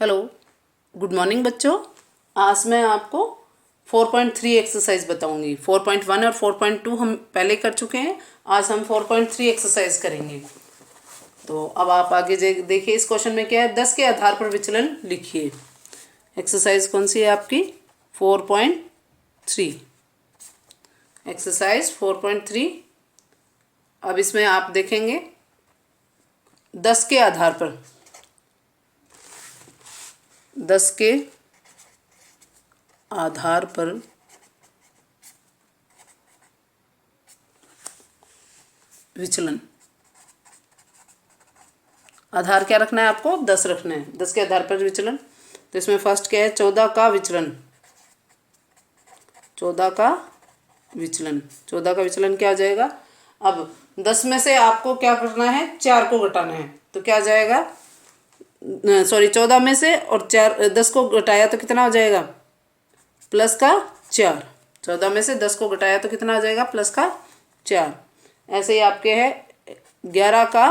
Hello, good morning बच्चों। आज मैं आपको 4.3 एक्सरसाइज बताऊंगी। 4.1 और 4.2 हम पहले कर चुके हैं। आज हम 4.3 एक्सरसाइज करेंगे। तो अब आप आगे देखिए, इस क्वेश्चन में क्या है, 10 के आधार पर विचलन लिखिए। एक्सरसाइज कौन सी है आपकी? 4.3। एक्सरसाइज 4.3। अब इसमें आप देखेंगे 10 के आधार पर, 10 के आधार पर विचलन। आधार क्या रखना है आपको? 10 रखना है। 10 के आधार पर विचलन। तो इसमें फर्स्ट क्या है? 14 का विचलन। 14 का विचलन। 14 का विचलन क्या आ जाएगा? अब 10 में से आपको क्या करना है? 4 को घटाना है। तो क्या आ जाएगा? 14 में से और 10 को घटाया तो कितना हो जाएगा? प्लस का 4। 14 में से 10 को घटाया तो कितना आ जाएगा? प्लस का 4। ऐसे ही आपके है 11 का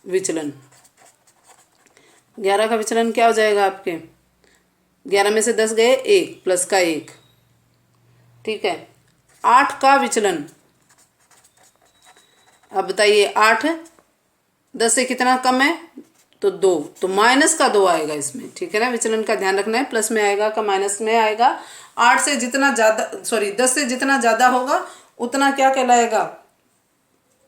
विचलन। 11 का विचलन क्या हो जाएगा आपके? 11 में से 10 गए, 1 प्लस का 1। ठीक है। 8 का विचलन। अब बताइए, 8 10 से कितना कम है? तो 2। तो माइनस का 2 आएगा इसमें। ठीक है ना, विचलन का ध्यान रखना है। प्लस में आएगा का माइनस में आएगा। 8 से जितना ज़्यादा 10 से जितना ज़्यादा होगा उतना क्या कहलाएगा?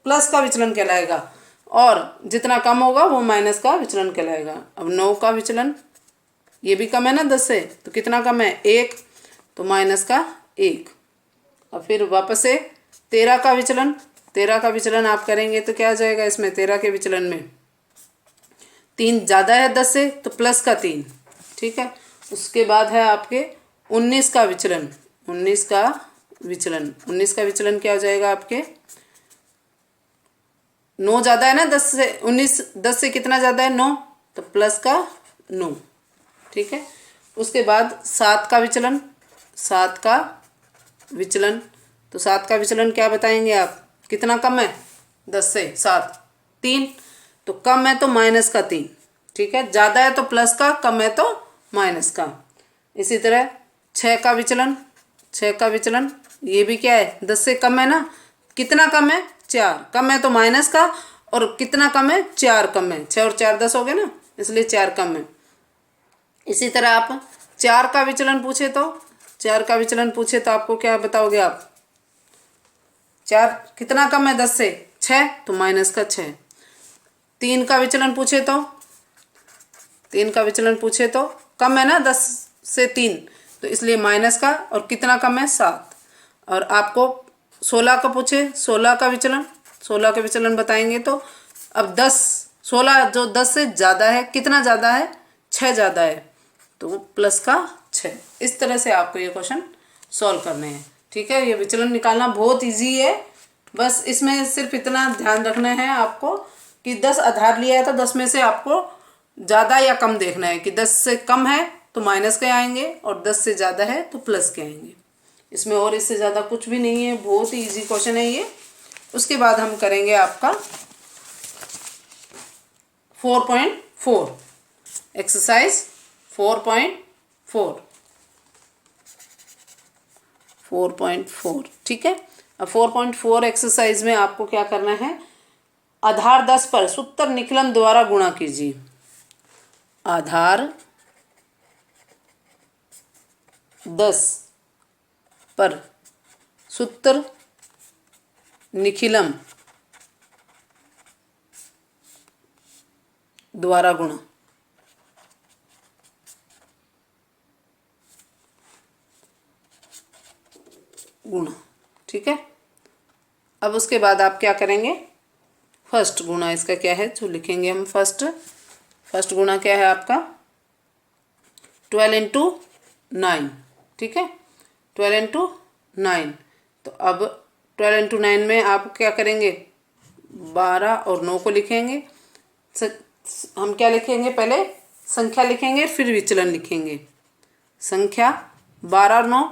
प्लस का विचलन कहलाएगा। और जितना कम होगा वो माइनस का विचलन कहलाएगा। अब 9 का विचलन, ये भी कम है ना 10 से, तो कितना कम है? 1। तो माइनस का 1। और फिर वापस से 13 का विचलन। 13 का विचलन आप करेंगे तो क्या आ जाएगा इसमें? 13 के विचलन में 3 ज़्यादा है 10 से, तो प्लस का 3। ठीक है। उसके बाद है आपके 19 का विचलन। 19 का विचलन। 19 का विचलन क्या हो जाएगा आपके? 9 ज़्यादा है ना 10 से। 19 10 से कितना ज़्यादा है? 9। तो प्लस का 9। ठीक है। उसके बाद 7 का विचलन। 7 का विचलन। तो 7 का विचलन क्या बताएंगे आप? कितना कम है 10 से? 7 3। तो कम है तो माइनस का 3। ठीक है। ज़्यादा है तो प्लस का, कम है तो माइनस का। इसी तरह 6 का विचलन। 6 का विचलन, ये भी क्या है? 10 से कम है ना। कितना कम है? 4। कम है तो माइनस का, और कितना कम है? 4 कम है। 6 और 4 10 हो गए ना, इसलिए 4 कम है। इसी तरह आप 4 का विचलन पूछे तो, 4 का विचलन पूछे तो आपको क्या बताओगे आप? 4 कितना कम है 10 से? 6। तो माइनस का 6। 3 का विचलन पूछे तो, 3 का विचलन पूछे तो कम है ना 10 से 3, तो इसलिए माइनस का, और कितना कम है? 7। और आपको 16 का पूछे, 16 का विचलन। 16 का विचलन बताएंगे तो अब 16 जो 10 से ज़्यादा है, कितना ज़्यादा है? 6 ज़्यादा है, तो वो प्लस का 6। इस तरह से आपको ये क्वेश्चन सॉल्व करने हैं। ठीक है। ये विचलन निकालना बहुत इजी है। बस इसमें सिर्फ इतना ध्यान रखना है आपको कि 10 आधार लिया है तो 10 में से आपको ज़्यादा या कम देखना है कि 10 से कम है तो माइनस के आएंगे, और 10 से ज़्यादा है तो प्लस के आएंगे। इसमें और इससे ज़्यादा कुछ भी नहीं है। बहुत ही इजी क्वेश्चन है ये। उसके बाद हम करेंगे आपका 4.4 एक्सरसाइज 4.4। 4.4। ठीक है। अब 4.4 एक्सरसाइज में आपको क्या करना है? आधार 10 पर सूत्र निकलन द्वारा गुणा कीजिए। आधार 10 पर सूत्र निखिलम द्वारा गुणा। ठीक है। अब उसके बाद आप क्या करेंगे? फर्स्ट गुणा इसका क्या है जो लिखेंगे हम? फर्स्ट गुणा क्या है आपका? 12 इंटू 9। ठीक है। 12 इंटू 9। तो अब 12 इंटू 9 में आप क्या करेंगे? 12 और 9 को लिखेंगे। हम क्या लिखेंगे? पहले संख्या लिखेंगे, फिर विचलन लिखेंगे। संख्या 12 और 9,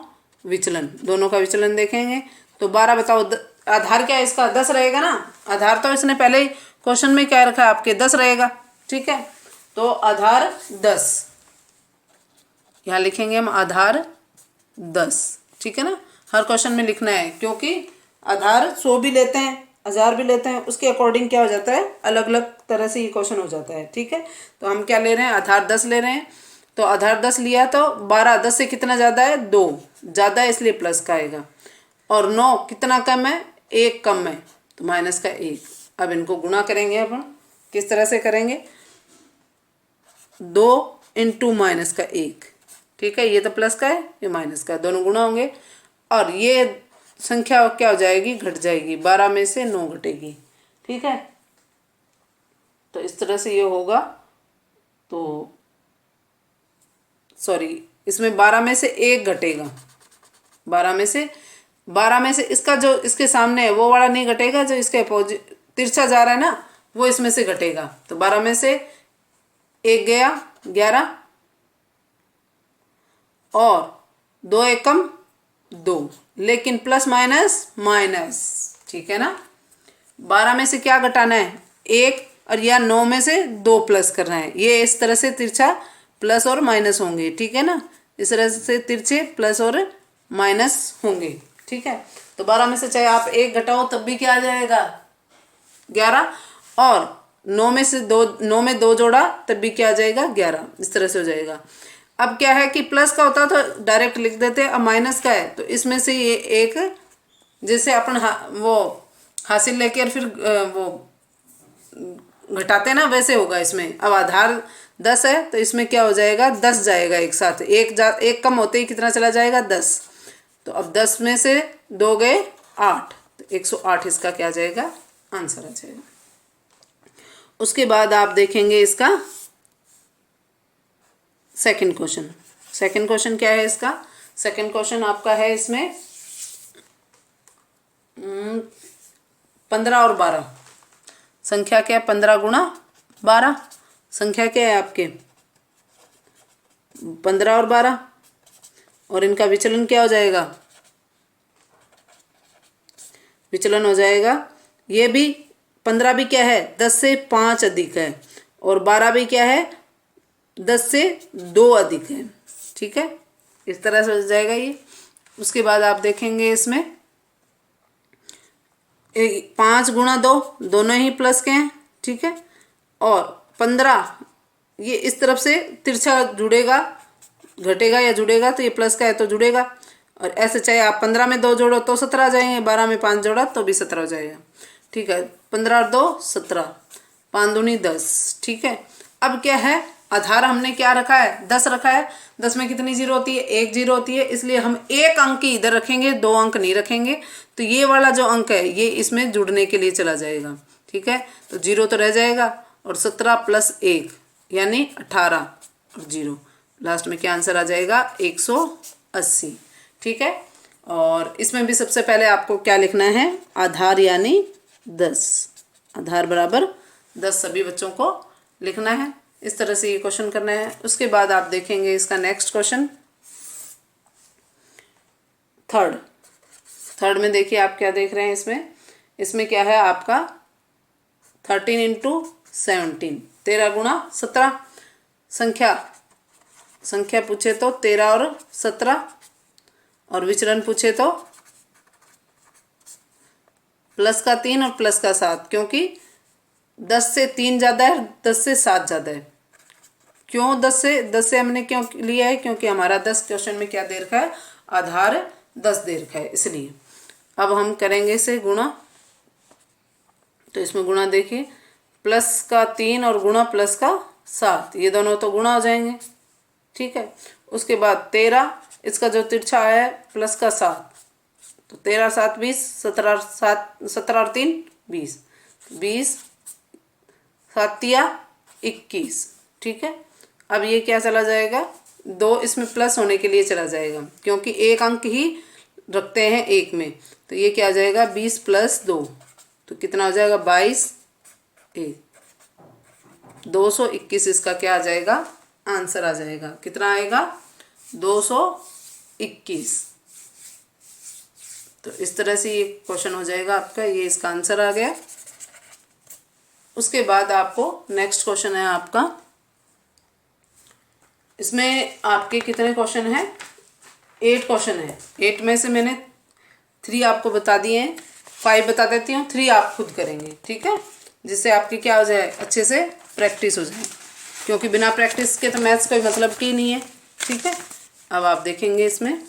विचलन, दोनों का विचलन देखेंगे। तो 12 बताओ, आधार क्या है इसका? 10 रहेगा ना। आधार तो इसने पहले ही क्वेश्चन में क्या रखा है आपके? 10 रहेगा। ठीक है। तो आधार 10 यहाँ लिखेंगे हम आधार 10, ठीक है ना। हर क्वेश्चन में लिखना है, क्योंकि आधार 100 भी लेते हैं, 1000 भी लेते हैं, उसके अकॉर्डिंग क्या हो जाता है, अलग अलग तरह से ये क्वेश्चन हो जाता है, ठीक है। तो हम क्या ले रहे हैं, आधार 10 ले रहे हैं। तो आधार 10 लिया तो 12, 10 से कितना ज़्यादा है, 2 ज़्यादा है, इसलिए प्लस का आएगा। और 9 कितना कम है, 1 कम है, तो माइनस का 1। अब इनको गुणा करेंगे अपन, किस तरह से करेंगे, 2 इंटू माइनस का 1, ठीक है। ये तो प्लस का है, ये माइनस का है, दोनों गुणा होंगे और ये संख्या क्या हो जाएगी, घट जाएगी, 12 में से 9 घटेगी, ठीक है। तो इस तरह से ये होगा। तो सॉरी, इसमें 12 में से 1 घटेगा, 12 में से इसका जो इसके सामने है वो वाला नहीं घटेगा, जो इसके अपोजिट तिरछा जा रहा है ना, वो इसमें से घटेगा। तो 12 में से 1 गया 11 और 2 1 कम 2, लेकिन प्लस माइनस माइनस, ठीक है ना। 12 में से क्या घटाना है, 1, और या 9 में से 2 प्लस करना है। ये इस तरह से तिरछा प्लस और माइनस होंगे, ठीक है ना। इस तरह से तिरछे प्लस और माइनस होंगे, ठीक है। तो 12 में से चाहे आप 1 घटाओ तब भी क्या आ जाएगा, 11, और 9 में से 2 जोड़ा तब भी क्या आ जाएगा, 11। इस तरह से हो जाएगा। अब क्या है कि प्लस का होता तो डायरेक्ट लिख देते, अब माइनस का है तो इसमें से ये एक, जैसे अपन वो हासिल लेके और फिर वो घटाते ना, वैसे होगा इसमें। अब आधार 10 है तो इसमें क्या हो जाएगा, 10 जाएगा एक साथ, एक कम होते ही कितना चला जाएगा, 10। तो अब 10 में से 2 गए 8, तो 108 इसका क्या आ जाएगा, आंसर आ जाएगा। उसके बाद आप देखेंगे इसका सेकंड क्वेश्चन। सेकंड क्वेश्चन क्या है इसका, सेकंड क्वेश्चन आपका है इसमें 15 और 12, संख्या क्या है, 15 गुणा 12, संख्या क्या है आपके 15 और 12, और इनका विचलन क्या हो जाएगा, विचलन हो जाएगा, ये भी 15 भी क्या है, 10 से 5 अधिक है, और 12 भी क्या है, 10 से 2 अधिक है, ठीक है। इस तरह से हो जाएगा ये। उसके बाद आप देखेंगे इसमें 5 गुणा 2, दोनों ही प्लस के हैं, ठीक है। और 15 ये इस तरफ से तिरछा जुड़ेगा, घटेगा या जुड़ेगा, तो ये प्लस का है तो जुड़ेगा। और ऐसे चाहे आप 15 में 2 जोड़ो तो 17 आ जाएंगे, 12 में 5 जोड़ा तो भी 17 हो जाएगा, ठीक है। 15 और 2 17, 5 दूनी 10, ठीक है। अब क्या है, आधार हमने क्या रखा है, 10 रखा है। 10 में कितनी जीरो होती है, 1 जीरो होती है, इसलिए हम 1 अंक ही इधर रखेंगे, 2 अंक नहीं रखेंगे। तो ये वाला जो अंक है ये इसमें जुड़ने के लिए चला जाएगा, ठीक है। तो 0 तो रह जाएगा, और 17 प्लस 1 यानी 18, और 0 लास्ट में क्या आंसर आ जाएगा, 180, ठीक है। और इसमें भी सबसे पहले आपको क्या लिखना है, आधार यानी 10, आधार बराबर 10 सभी बच्चों को लिखना है। इस तरह से ये क्वेश्चन करना है। उसके बाद आप देखेंगे इसका नेक्स्ट क्वेश्चन थर्ड में देखिए आप क्या देख रहे हैं इसमें क्या है आपका 13 इंटू 17, 13 गुणा 17, संख्या पूछे तो 13 और 17, और विचलन पूछे तो प्लस का 3 और प्लस का 7, क्योंकि 10 से 3 ज़्यादा है, 10 से 7 ज़्यादा है। क्यों 10 से हमने क्यों लिया है, क्योंकि हमारा 10 क्वेश्चन में क्या दे रखा है, आधार 10 दे रखा है, इसलिए। अब हम करेंगे इसे गुणा, तो इसमें गुणा देखिए, प्लस का 3 और गुणा प्लस का 7, ये दोनों तो गुणा हो जाएंगे, ठीक है। उसके बाद 13, इसका जो तिरछा है प्लस का 7, तो 13 7 20, 17 और 3 20, 20 7 21, ठीक है। अब ये क्या चला जाएगा, 2 इसमें प्लस होने के लिए चला जाएगा, क्योंकि 1 अंक ही रखते हैं 1 में, तो ये क्या आ जाएगा 20 प्लस 2, तो कितना हो जाएगा 22, 221 इसका क्या आ जाएगा, आंसर आ जाएगा। कितना आएगा 221। तो इस तरह से ये क्वेश्चन हो जाएगा आपका, ये इसका आंसर आ गया। उसके बाद आपको नेक्स्ट क्वेश्चन है आपका इसमें आपके कितने क्वेश्चन हैं? 8 क्वेश्चन है। 8 में से मैंने 3 आपको बता दिए हैं, 5 बता देती हूँ, 3 आप खुद करेंगे, ठीक है, जिससे आपकी क्या हो जाए, अच्छे से प्रैक्टिस हो जाए, क्योंकि बिना प्रैक्टिस के तो मैथ्स कोई मतलब की नहीं है, ठीक है। अब आप देखेंगे इसमें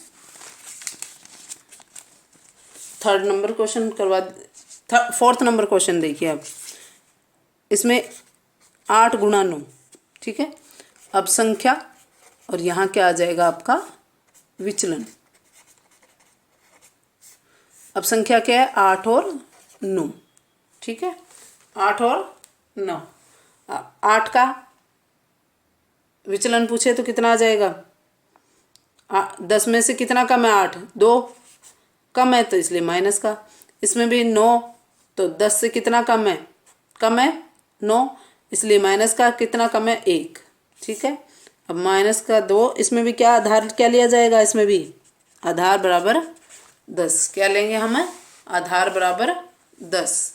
3rd नंबर क्वेश्चन करवा, 4th नंबर क्वेश्चन देखिए आप। इसमें 8 गुणा 9, ठीक है। अब संख्या और यहाँ क्या आ जाएगा आपका विचलन। अब संख्या क्या है? 8 और 9, ठीक है, 8 और 9। 8 का विचलन पूछे तो कितना आ जाएगा? 10 में से कितना कम है? 8, 2 कम है तो इसलिए माइनस का। इसमें भी 9, तो 10 से कितना कम है? कम है 9, इसलिए माइनस का। कितना कम है? 1, ठीक है। अब माइनस का 2, इसमें भी क्या आधार क्या लिया जाएगा? इसमें भी आधार बराबर 10। क्या लेंगे हम? आधार बराबर 10।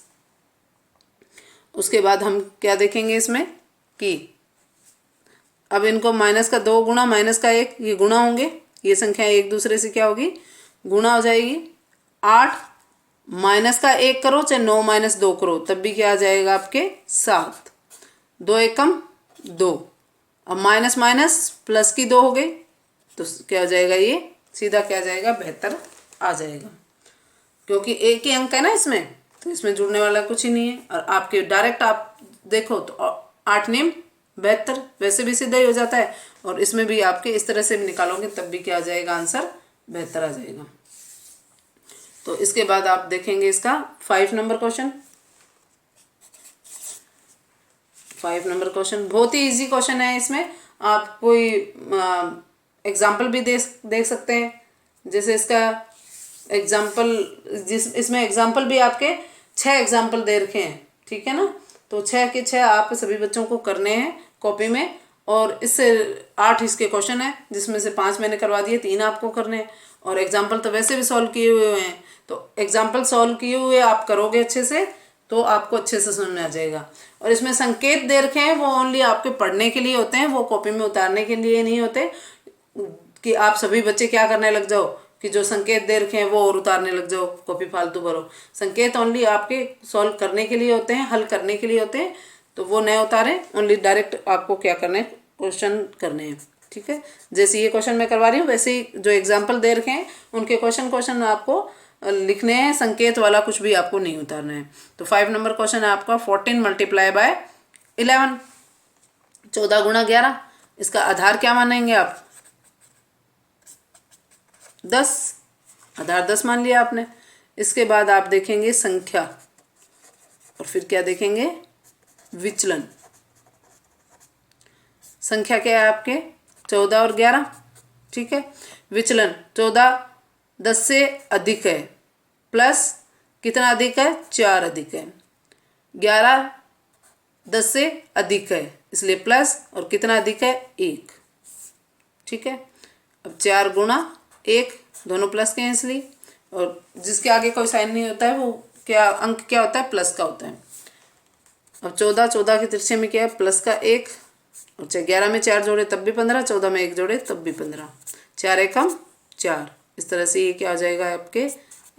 उसके बाद हम क्या देखेंगे इसमें कि अब इनको माइनस का 2 गुणा माइनस का 1, ये गुणा होंगे, ये संख्या एक दूसरे से क्या होगी? गुणा हो जाएगी। 8 माइनस का 1 करो चाहे 9 माइनस 2 करो, तब भी क्या आ जाएगा आपके? 7। 2 एकम 2। अब माइनस माइनस प्लस की 2 हो गई, तो क्या हो जाएगा? ये सीधा क्या आ जाएगा? 72 आ जाएगा, क्योंकि एक ही अंक है ना इसमें, तो इसमें जुड़ने वाला कुछ ही नहीं है। और आपके डायरेक्ट आप देखो तो 8 नेम 72, वैसे भी सीधा ही हो जाता है। और इसमें भी आपके इस तरह से भी निकालोगे तब भी क्या आ जाएगा? आंसर 72 आ जाएगा। तो इसके बाद आप देखेंगे इसका 5 नंबर क्वेश्चन। 5 नंबर क्वेश्चन बहुत ही इजी क्वेश्चन है। इसमें आप कोई एग्जाम्पल भी देख सकते हैं। जैसे इसका एग्जाम्पल, इसमें एग्जाम्पल भी आपके 6 एग्जाम्पल दे रखे हैं, ठीक है ना। तो 6 के 6 आप सभी बच्चों को करने हैं कॉपी में। और इससे 8 इसके क्वेश्चन है, जिसमें से 5 मैंने करवा दिए, 3 आपको करने हैं। और एग्जाम्पल तो वैसे भी सॉल्व किए हुए हैं, तो एग्जाम्पल सॉल्व किए हुए आप करोगे अच्छे से तो आपको अच्छे से समझ में आ जाएगा। और इसमें संकेत दे रखे हैं, वो ओनली आपके पढ़ने के लिए होते हैं, वो कॉपी में उतारने के लिए नहीं होते कि आप सभी बच्चे क्या करने लग जाओ कि जो संकेत दे रखे हैं वो और उतारने लग जाओ, कॉपी फालतू भरो। संकेत ओनली आपके सॉल्व करने के लिए होते हैं, हल करने के लिए होते हैं, तो वो न उतारें, ओनली डायरेक्ट आपको क्या करने हैं? क्वेश्चन करने हैं, ठीक है। जैसे ये क्वेश्चन मैं करवा रही हूँ, वैसे ही जो एग्जाम्पल दे रखे हैं उनके क्वेश्चन आपको लिखने हैं, संकेत वाला कुछ भी आपको नहीं उतारना है। तो 5 नंबर क्वेश्चन है आपका 14 मल्टीप्लाई बाय 11, 14 गुणा 11। इसका आधार क्या मानेंगे आप? 10, आधार 10 मान लिया आपने। इसके बाद आप देखेंगे संख्या, और फिर क्या देखेंगे? विचलन। संख्या क्या है आपके? 14 और 11, ठीक है। विचलन 14 10 से अधिक है, प्लस कितना अधिक है? 4 अधिक है। 11 10 से अधिक है, इसलिए प्लस, और कितना अधिक है? 1, ठीक है। अब 4 गुणा 1, दोनों प्लस के हैं इसलिए, और जिसके आगे कोई साइन नहीं होता है वो क्या अंक क्या होता है? प्लस का होता है। अब 14 के तिरछे में क्या है? प्लस का 1, और 11 में 4 जोड़े तब भी 15, 14 में 1 जोड़े तब भी 15, 4 एकम 4। इस तरह से ये क्या आ जाएगा आपके?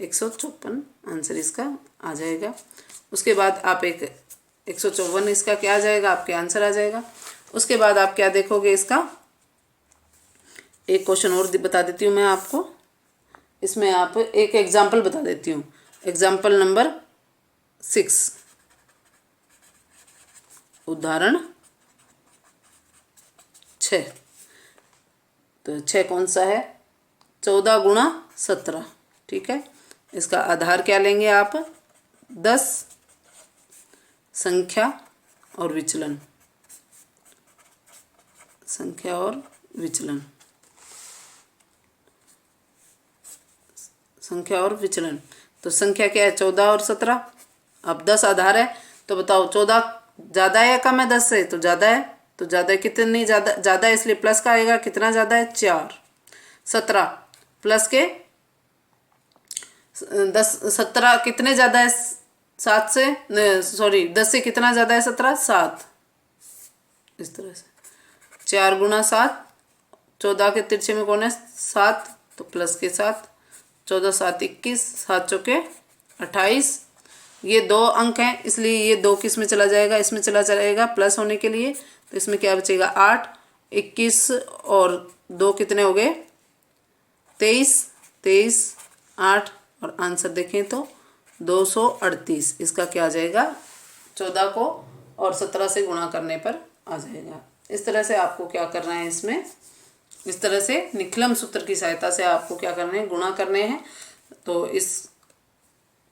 154 आंसर इसका आ जाएगा। उसके बाद आप 154 इसका क्या आ जाएगा? आपके आंसर आ जाएगा। उसके बाद आप क्या देखोगे? इसका एक क्वेश्चन और बता देती हूँ मैं आपको। इसमें आप एक एग्जाम्पल बता देती हूँ, एग्जाम्पल नंबर 6, उदाहरण 6। तो 6 कौन सा है? 14 गुणा 17, ठीक है। इसका आधार क्या लेंगे आप? 10, संख्या और विचलन, संख्या और विचलन, संख्या और विचलन। तो संख्या क्या है? 14 और 17। अब 10 आधार है, तो बताओ 14 ज़्यादा है या कम है? 10 से तो ज़्यादा है, तो ज़्यादा कितनी ज़्यादा है, इसलिए प्लस का आएगा। कितना ज़्यादा है? 4। 17 प्लस के 10, 17 कितने ज़्यादा है? 7 से, सॉरी 10 से कितना ज़्यादा है? 17, 7। इस तरह से 4 गुणा 7 14 के तिरछे में कौन है 7, तो प्लस के 7, 14 7 21, 7 चौके 28। ये 2 अंक हैं इसलिए ये 2 किस में चला जाएगा, इसमें चला जाएगा प्लस होने के लिए, तो इसमें क्या बचेगा 8, 21 और 2 कितने हो गए 23, 23 8 और आंसर देखें तो 238। इसका क्या आ जाएगा 14 को और 17 से गुणा करने पर आ जाएगा। इस तरह से आपको क्या करना है, इसमें इस तरह से निखिलम सूत्र की सहायता से आपको क्या करने हैं, गुणा करने हैं। तो इस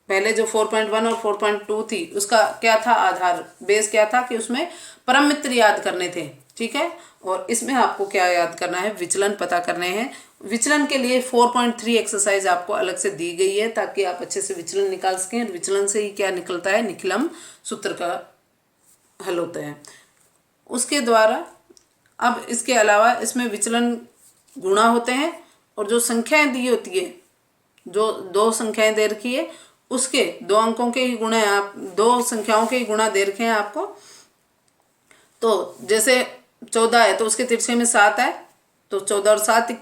पहले जो 4.1 और 4.2 थी उसका क्या था आधार, बेस क्या था कि उसमें परम मित्र याद करने थे, ठीक है। और इसमें आपको क्या याद करना है, विचलन पता करने हैं। विचलन के लिए 4.3 एक्सरसाइज आपको अलग से दी गई है ताकि आप अच्छे से विचलन निकाल सकें। विचलन से ही क्या निकलता है, निखिलम सूत्र का हल होता है उसके द्वारा। अब इसके अलावा इसमें विचलन गुणा होते हैं और जो संख्याएं दी होती है, जो 2 संख्याएं दे रखी है उसके 2 अंकों के ही गुणा, आप 2 संख्याओं के ही गुणा दे रखे हैं आपको। तो जैसे 14 है तो उसके तिरछे में 7 है तो 14 और 7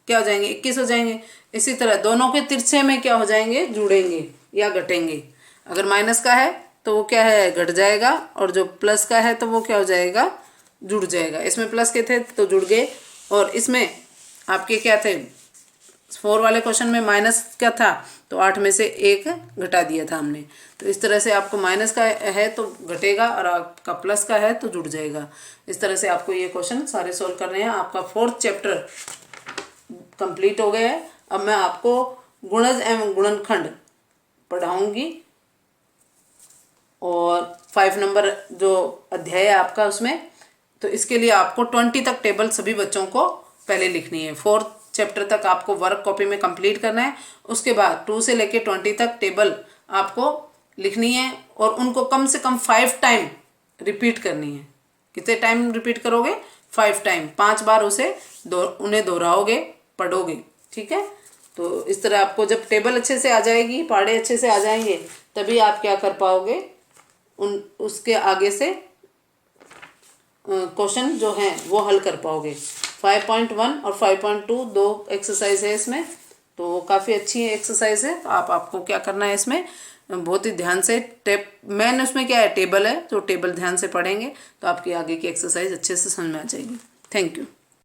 क्या हो जाएंगे 21 हो जाएंगे। इसी तरह दोनों के तिरछे में क्या हो जाएंगे, जुड़ेंगे या घटेंगे। अगर माइनस का है तो वो क्या है घट जाएगा और जो प्लस का है तो वो क्या हो जाएगा जुड़ जाएगा। इसमें प्लस के थे तो जुड़ गए और इसमें आपके क्या थे 4 वाले क्वेश्चन में माइनस का था तो 8 में से 1 घटा दिया था हमने। तो इस तरह से आपको माइनस का है तो घटेगा और आपका प्लस का है तो जुड़ जाएगा। इस तरह से आपको ये क्वेश्चन सारे सोल्व करने हैं। आपका 4th चैप्टर कंप्लीट हो गया है। अब मैं आपको गुणज एवं गुणनखंड पढ़ाऊंगी और 5 नंबर जो अध्याय है आपका उसमें, तो इसके लिए आपको 20 तक टेबल सभी बच्चों को पहले लिखनी है। 4th चैप्टर तक आपको वर्क कॉपी में कंप्लीट करना है। उसके बाद 2 से लेके 20 तक टेबल आपको लिखनी है और उनको कम से कम 5 टाइम रिपीट करनी है। कितने टाइम रिपीट करोगे 5 टाइम, 5 बार उन्हें दोहराओगे, पढ़ोगे, ठीक है। तो इस तरह आपको जब टेबल अच्छे से आ जाएगी, पहाड़े अच्छे से आ जाएंगे, तभी आप क्या कर पाओगे, उसके आगे से क्वेश्चन जो हैं वो हल कर पाओगे। 5.1 और 5.2 2 एक्सरसाइज है इसमें, तो वो काफ़ी अच्छी एक्सरसाइज है। तो आपको क्या करना है इसमें बहुत ही ध्यान से मेन उसमें क्या है टेबल है, तो टेबल ध्यान से पढ़ेंगे तो आपकी आगे की एक्सरसाइज अच्छे से समझ में आ जाएगी। Thank you.